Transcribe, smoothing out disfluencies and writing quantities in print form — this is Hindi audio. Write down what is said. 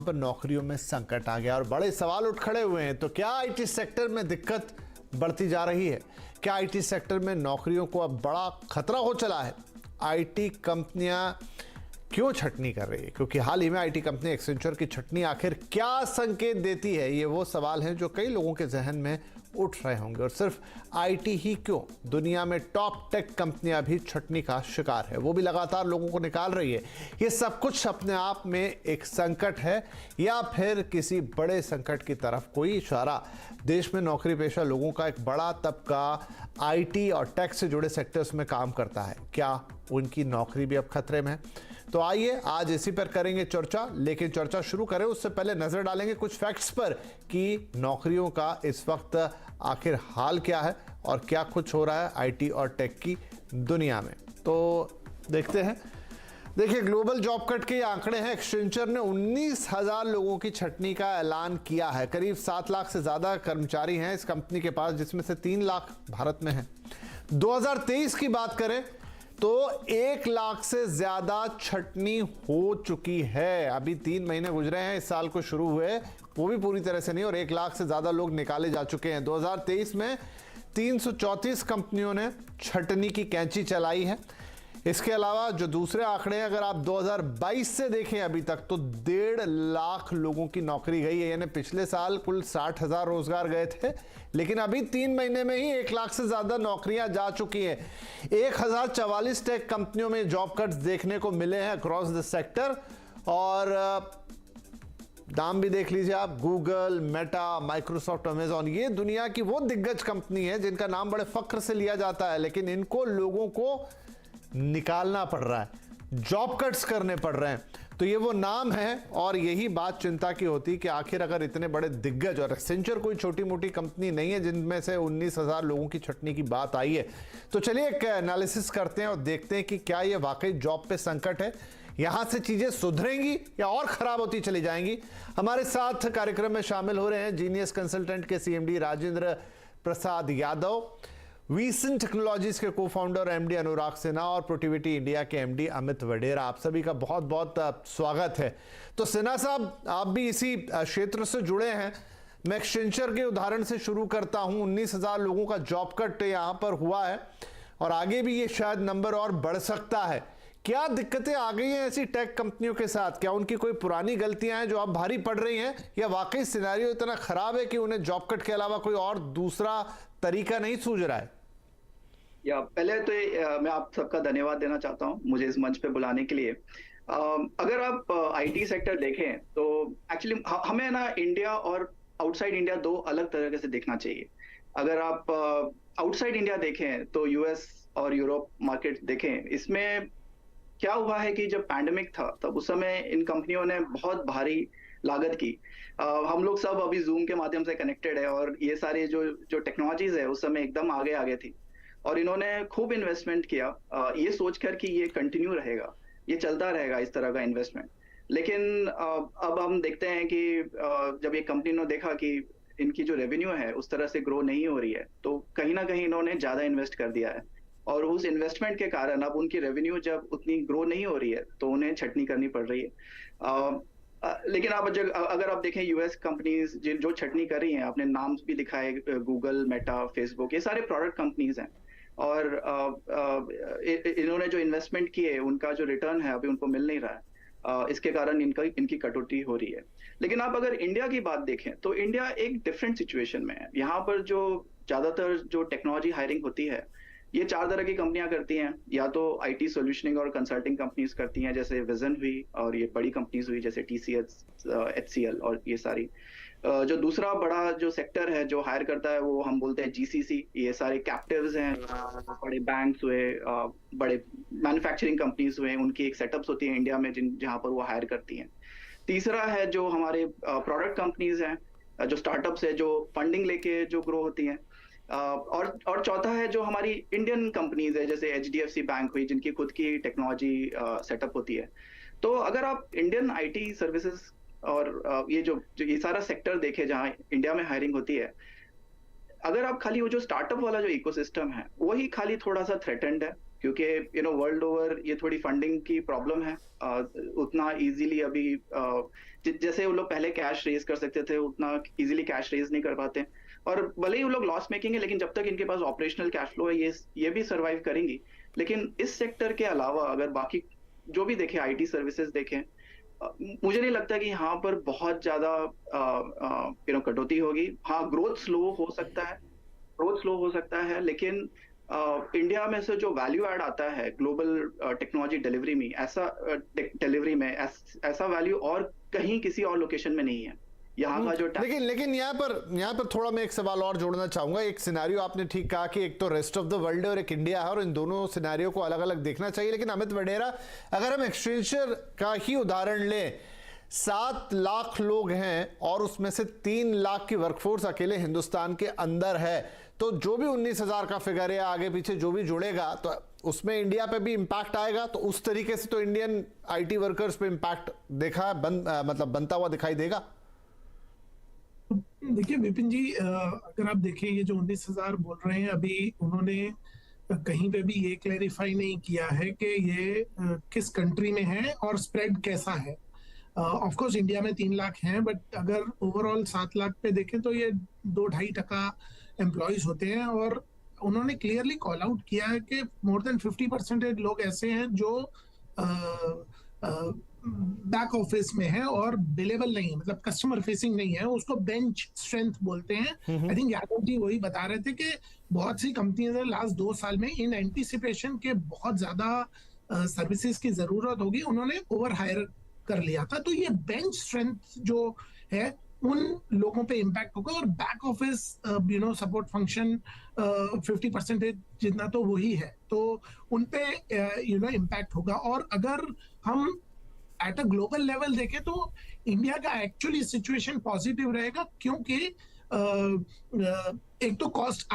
पर नौकरियों में संकट आ गया और बड़े सवाल उठ खड़े हुए हैं। तो क्या आईटी सेक्टर में दिक्कत बढ़ती जा रही है? क्या आईटी सेक्टर में नौकरियों को अब बड़ा खतरा हो चला है? आईटी कंपनियां क्यों छटनी कर रही है? क्योंकि हाल ही में आईटी कंपनी एक्सेंचर की छटनी आखिर क्या संकेत देती है? ये वो सवाल हैं जो कई लोगों के जहन में उठ रहे होंगे। और सिर्फ आईटी ही क्यों, दुनिया में टॉप टेक कंपनियां भी छटनी का शिकार है, वो भी लगातार लोगों को निकाल रही है। ये सब कुछ अपने आप में एक संकट है या फिर किसी बड़े संकट की तरफ कोई इशारा? देश में नौकरी पेशा लोगों का एक बड़ा तबका आईटी और टेक से जुड़े सेक्टर्स में काम करता है। क्या उनकी नौकरी भी अब खतरे में है? तो आइए आज इसी पर करेंगे चर्चा। लेकिन चर्चा शुरू करें उससे पहले नजर डालेंगे कुछ फैक्ट्स पर कि नौकरियों का इस वक्त आखिर हाल क्या है और क्या कुछ हो रहा है आईटी और टेक की दुनिया में। तो देखते हैं। देखिए, ग्लोबल जॉब कट के आंकड़े हैं। एक्सेंचर ने 19,000 लोगों की छटनी का ऐलान किया है। करीब 7 लाख से ज्यादा कर्मचारी हैं इस कंपनी के पास, जिसमें से 3 लाख भारत में हैं। 2023 की बात करें तो 1 लाख से ज्यादा छटनी हो चुकी है। अभी 3 महीने गुजरे हैं इस साल को शुरू हुए, वो भी पूरी तरह से नहीं, और 1 लाख से ज्यादा लोग निकाले जा चुके हैं। 2023 में 334 कंपनियों ने छटनी की कैंची चलाई है। इसके अलावा जो दूसरे आंकड़े हैं, अगर आप 2022 से देखें अभी तक, तो 1.5 लाख लोगों की नौकरी गई है। यानी पिछले साल कुल 60,000 रोजगार गए थे, लेकिन अभी 3 महीने में ही 1 लाख से ज्यादा नौकरियां जा चुकी हैं। 1044 टेक कंपनियों में जॉब कट्स देखने को मिले हैं अक्रॉस द सेक्टर। और दाम भी देख लीजिए आप, गूगल, मेटा, माइक्रोसॉफ्ट, अमेजॉन, ये दुनिया की वो दिग्गज कंपनी है जिनका नाम बड़े फख्र से लिया जाता है, लेकिन इनको लोगों को निकालना पड़ रहा है, जॉब कट्स करने पड़ रहे हैं। तो ये वो नाम है और यही बात चिंता की होती कि आखिर अगर इतने बड़े दिग्गज, और एक्सेंचर कोई छोटी मोटी कंपनी नहीं है जिनमें से 19,000 लोगों की छटनी की बात आई है। तो चलिए एक एनालिसिस करते हैं और देखते हैं कि क्या ये वाकई जॉब पे संकट है, यहां से चीजें सुधरेंगी या और खराब होती चली जाएंगी। हमारे साथ कार्यक्रम में शामिल हो रहे हैं जीनियस कंसल्टेंट के सीएमडी राजेंद्र प्रसाद यादव, वीसन टेक्नोलॉजीज के को-फाउंडर एमडी अनुराग सिन्हा और प्रोटिविटी इंडिया के एमडी अमित वडेरा। आप सभी का बहुत बहुत स्वागत है। तो सिन्हा साहब, आप भी इसी क्षेत्र से जुड़े हैं। मैं एक्सेंचर के उदाहरण से शुरू करता हूं। 19,000 लोगों का जॉब कट यहां पर हुआ है और आगे भी ये शायद नंबर और बढ़ सकता है। क्या दिक्कतें आ गई हैं ऐसी टेक कंपनियों के साथ? क्या उनकी कोई पुरानी गलतियां हैं जो अब भारी पड़ रही हैं, या वाकई सिनेरियो इतना खराब है कि उन्हें जॉब कट के अलावा कोई और दूसरा तरीका नहीं सूझ रहा है? पहले तो मैं आप सबका धन्यवाद देना चाहता हूं मुझे इस मंच पे बुलाने के लिए। अगर आप आईटी सेक्टर देखें तो एक्चुअली हमें ना इंडिया और आउटसाइड इंडिया दो अलग तरीके से देखना चाहिए। अगर आप आउटसाइड इंडिया देखें तो यूएस और यूरोप मार्केट देखें, इसमें क्या हुआ है कि जब पैंडेमिक था तब उस समय इन कंपनियों ने बहुत भारी लागत की। हम लोग सब अभी जूम के माध्यम से कनेक्टेड है और ये सारी जो टेक्नोलॉजीज है उस समय एकदम आगे आगे थी और इन्होंने खूब इन्वेस्टमेंट किया, ये सोचकर कि ये कंटिन्यू रहेगा, ये चलता रहेगा इस तरह का इन्वेस्टमेंट। लेकिन अब हम देखते हैं कि जब ये कंपनी ने देखा कि इनकी जो रेवेन्यू है उस तरह से ग्रो नहीं हो रही है, तो कहीं ना कहीं इन्होंने ज्यादा इन्वेस्ट कर दिया है और उस इन्वेस्टमेंट के कारण अब उनकी रेवेन्यू जब उतनी ग्रो नहीं हो रही है तो उन्हें छटनी करनी पड़ रही है। लेकिन आप अगर आप देखें यूएस कंपनीज जो छटनी कर रही हैं, आपने नाम भी लिखा है, गूगल, मेटा, फेसबुक, ये सारे प्रोडक्ट कंपनीज हैं और इन्होंने जो इन्वेस्टमेंट किए उनका जो रिटर्न है अभी उनको मिल नहीं रहा है। इसके कारण इनकी कटौती हो रही है। लेकिन आप अगर इंडिया की बात देखें तो इंडिया एक डिफरेंट सिचुएशन में है। यहाँ पर जो ज्यादातर जो टेक्नोलॉजी हायरिंग होती है ये 4 तरह की कंपनियां करती हैं। या तो आईटी सॉल्यूशनिंग और कंसल्टिंग कंपनीज करती हैं, जैसे विजन हुई, और ये बड़ी कंपनीज हुई जैसे टीसीएस, एचसीएल और ये सारी। जो दूसरा बड़ा जो सेक्टर है जो हायर करता है वो हम बोलते हैं जीसीसी। ये सारे कैप्टिव्स हैं, बड़े बैंक्स हुए, बड़े मैन्युफैक्चरिंग कंपनीज हुए, उनकी एक सेटअप्स होती है इंडिया में जहां पर वो हायर करती हैं। तीसरा है जो हमारे प्रोडक्ट कंपनीज हैं, जो स्टार्टअप्स है, जो फंडिंग लेके जो ग्रो होती हैं। और चौथा है जो हमारी इंडियन कंपनीज है, जैसे एचडीएफसी बैंक हुई, जिनकी खुद की टेक्नोलॉजी सेटअप होती है। तो अगर आप इंडियन आईटी सर्विसेज और ये जो ये सारा सेक्टर देखे जहां इंडिया में हायरिंग होती है, अगर आप खाली वो जो स्टार्टअप वाला जो इकोसिस्टम है वही खाली थोड़ा सा थ्रेटेंड है, क्योंकि वर्ल्ड ओवर ये थोड़ी फंडिंग की प्रॉब्लम है। उतना इजीली अभी जैसे वो लोग पहले कैश रेज कर सकते थे, उतना इजीली कैश रेज नहीं कर पाते। और भले ही वो लोग लॉस मेकिंग है, लेकिन जब तक इनके पास ऑपरेशनल कैश फ्लो है, ये भी सर्वाइव करेंगी। लेकिन इस सेक्टर के अलावा अगर बाकी जो भी देखें, आईटी सर्विसेज देखें, मुझे नहीं लगता कि यहाँ पर बहुत ज्यादा कटौती होगी। हाँ, ग्रोथ स्लो हो सकता है, लेकिन इंडिया में से जो वैल्यू ऐड आता है ग्लोबल टेक्नोलॉजी डिलीवरी में ऐसा वैल्यू और कहीं किसी और लोकेशन में नहीं है। यहाँ का जो लेकिन यहाँ पर थोड़ा मैं एक सवाल और जोड़ना चाहूंगा। एक सिनेरियो आपने ठीक कहा कि एक तो रेस्ट ऑफ द वर्ल्ड है और एक इंडिया है, और इन दोनों सिनेरियो को अलग अलग देखना चाहिए। लेकिन अमित वडेरा, अगर हम एक्सचेंजर का ही उदाहरण लें, 7 लाख लोग हैं और उसमें से 3 लाख की वर्कफोर्स अकेले हिंदुस्तान के अंदर है, तो जो भी 19,000 का फिगर है आगे पीछे जो भी जुड़ेगा, तो उसमें इंडिया पे भी इंपैक्ट आएगा। तो उस तरीके से तो इंडियन आईटी वर्कर्स पे इंपैक्ट बनता हुआ दिखाई देगा। देखिए विपिन जी, अगर आप देखें ये जो 19,000 बोल रहे हैं, अभी उन्होंने कहीं पे भी ये क्लैरिफाई नहीं किया है कि ये किस कंट्री में है और स्प्रेड कैसा है। ऑफ कोर्स इंडिया में 3 लाख हैं, बट अगर ओवरऑल 7 लाख पे देखें तो ये 2-2.5% एम्प्लॉयज होते हैं। और उन्होंने क्लियरली कॉल आउट किया है कि मोर देन 50% लोग ऐसे हैं जो बैक ऑफिस में है और बिलेबल नहीं है, मतलब कस्टमर फेसिंग नहीं है, उसको बेंच स्ट्रेंथ बोलते हैं। आई थिंक यादव जी वही बता रहे थे कि बहुत सी कंपनीज ने लास्ट 2 साल में इन एंटीसिपेशन के बहुत ज्यादा सर्विसेज की जरूरत होगी, उन्होंने ओवर हायर कर लिया था। तो ये बेंच स्ट्रेंथ जो है उन लोगों पे इम्पैक्ट होगा, और बैक ऑफिस सपोर्ट फंक्शन 50% जितना तो वही है, तो उन पे इम्पैक्ट होगा। और अगर हम एट अ ग्लोबल लेवल देखें तो इंडिया का एक्चुअली सिचुएशन पॉजिटिव रहेगा, क्योंकि एक तो कॉस्ट